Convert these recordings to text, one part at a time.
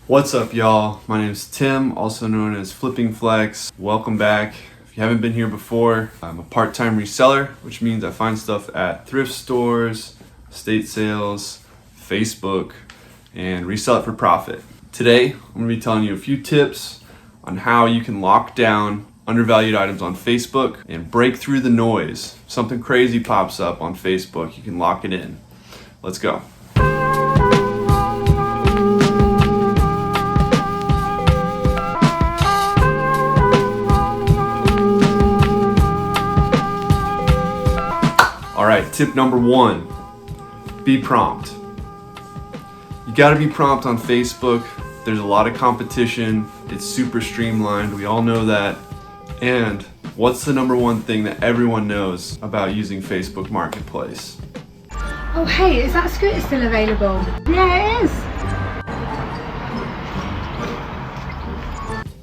What's up, y'all? My name is Tim, also known as Flipping Flex. Welcome back. If you haven't been here before, I'm a part-time reseller, which means I find stuff at thrift stores, estate sales, Facebook, and resell it for profit. Today, I'm going to be telling you a few tips on how you can lock down undervalued items on Facebook and break through the noise. Something crazy pops up on Facebook, you can lock it in. Let's go. All right, tip number one, be prompt. You gotta be prompt on Facebook. There's a lot of competition. It's super streamlined, we all know that. And what's the number one thing that everyone knows about using Facebook Marketplace? Oh hey, is that scooter still available? Yeah, it is.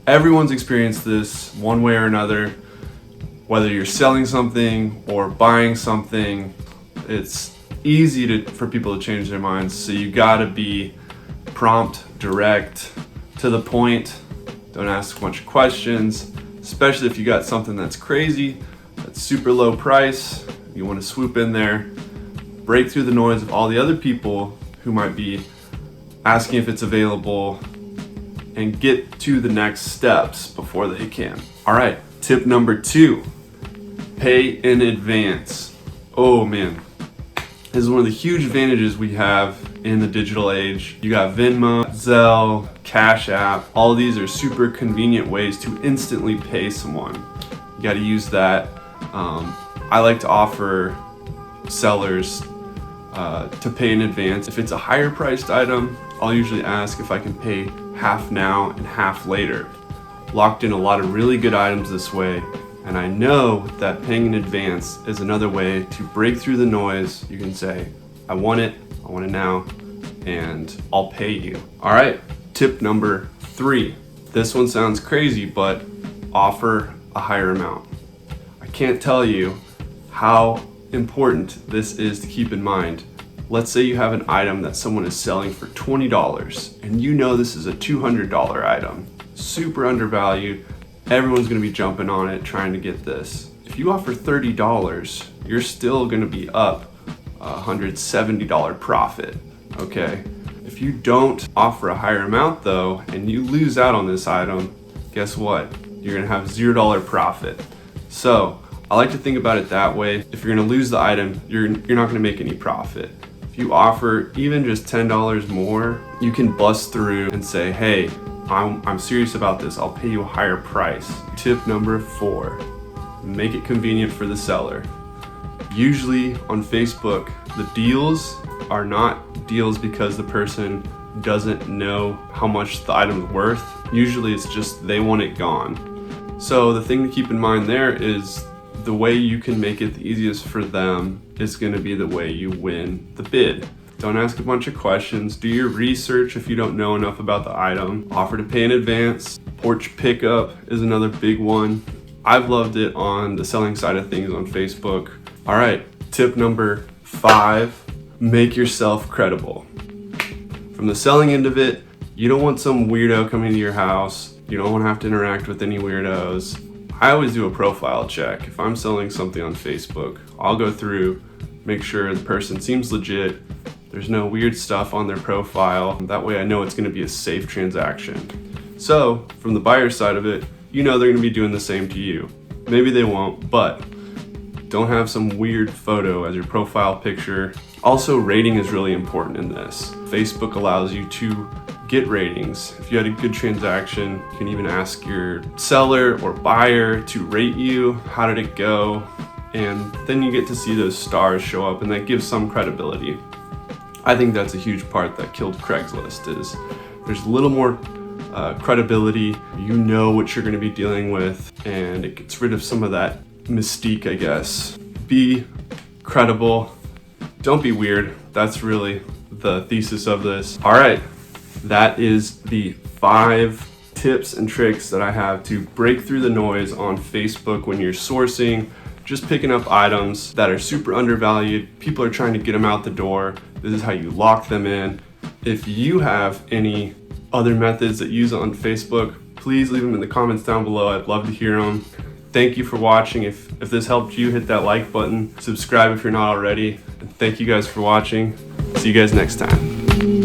Everyone's experienced this one way or another. Whether you're selling something or buying something, it's easy for people to change their minds. So you gotta be prompt, direct, to the point. Don't ask a bunch of questions, especially if you got something that's crazy, that's super low price. You wanna swoop in there, break through the noise of all the other people who might be asking if it's available, and get to the next steps before they can. All right, tip number two. Pay in advance. Oh man, this is one of the huge advantages we have in the digital age. You got Venmo, Zelle, Cash App. All of these are super convenient ways to instantly pay someone. You got to use that. I like to offer sellers to pay in advance. If it's a higher priced item, I'll usually ask if I can pay half now and half later. Locked in a lot of really good items this way. And I know that paying in advance is another way to break through the noise. You can say, I want it now, and I'll pay you. All right, tip number three. This one sounds crazy, but offer a higher amount. I can't tell you how important this is to keep in mind. Let's say you have an item that someone is selling for $20, and you know this is a $200 item, super undervalued. Everyone's gonna be jumping on it, trying to get this. If you offer $30, you're still gonna be up $170 profit, okay? If you don't offer a higher amount though, and you lose out on this item, guess what? You're gonna have $0 profit. So I like to think about it that way. If you're gonna lose the item, you're not gonna make any profit. If you offer even just $10 more, you can bust through and say, hey, I'm serious about this, I'll pay you a higher price. Tip number four, make it convenient for the seller. Usually on Facebook, the deals are not deals because the person doesn't know how much the item's worth. Usually it's just they want it gone. So the thing to keep in mind there is the way you can make it the easiest for them is gonna be the way you win the bid. Don't ask a bunch of questions. Do your research if you don't know enough about the item. Offer to pay in advance. Porch pickup is another big one. I've loved it on the selling side of things on Facebook. All right, tip number five, make yourself credible. From the selling end of it, you don't want some weirdo coming to your house. You don't want to have to interact with any weirdos. I always do a profile check. If I'm selling something on Facebook, I'll go through, make sure the person seems legit. There's no weird stuff on their profile. That way I know it's gonna be a safe transaction. So from the buyer side of it, you know they're gonna be doing the same to you. Maybe they won't, but don't have some weird photo as your profile picture. Also, rating is really important in this. Facebook allows you to get ratings. If you had a good transaction, you can even ask your seller or buyer to rate you. How did it go? And then you get to see those stars show up, and that gives some credibility. I think that's a huge part that killed Craigslist is there's a little more credibility. You know what you're gonna be dealing with, and it gets rid of some of that mystique, I guess. Be credible, don't be weird. That's really the thesis of this. All right, that is the 5 tips and tricks that I have to break through the noise on Facebook when you're sourcing, just picking up items that are super undervalued. People are trying to get them out the door. This is how you lock them in. If you have any other methods that use it on Facebook, please leave them in the comments down below. I'd love to hear them. Thank you for watching. If this helped you, hit that like button. Subscribe if you're not already. And thank you guys for watching. See you guys next time.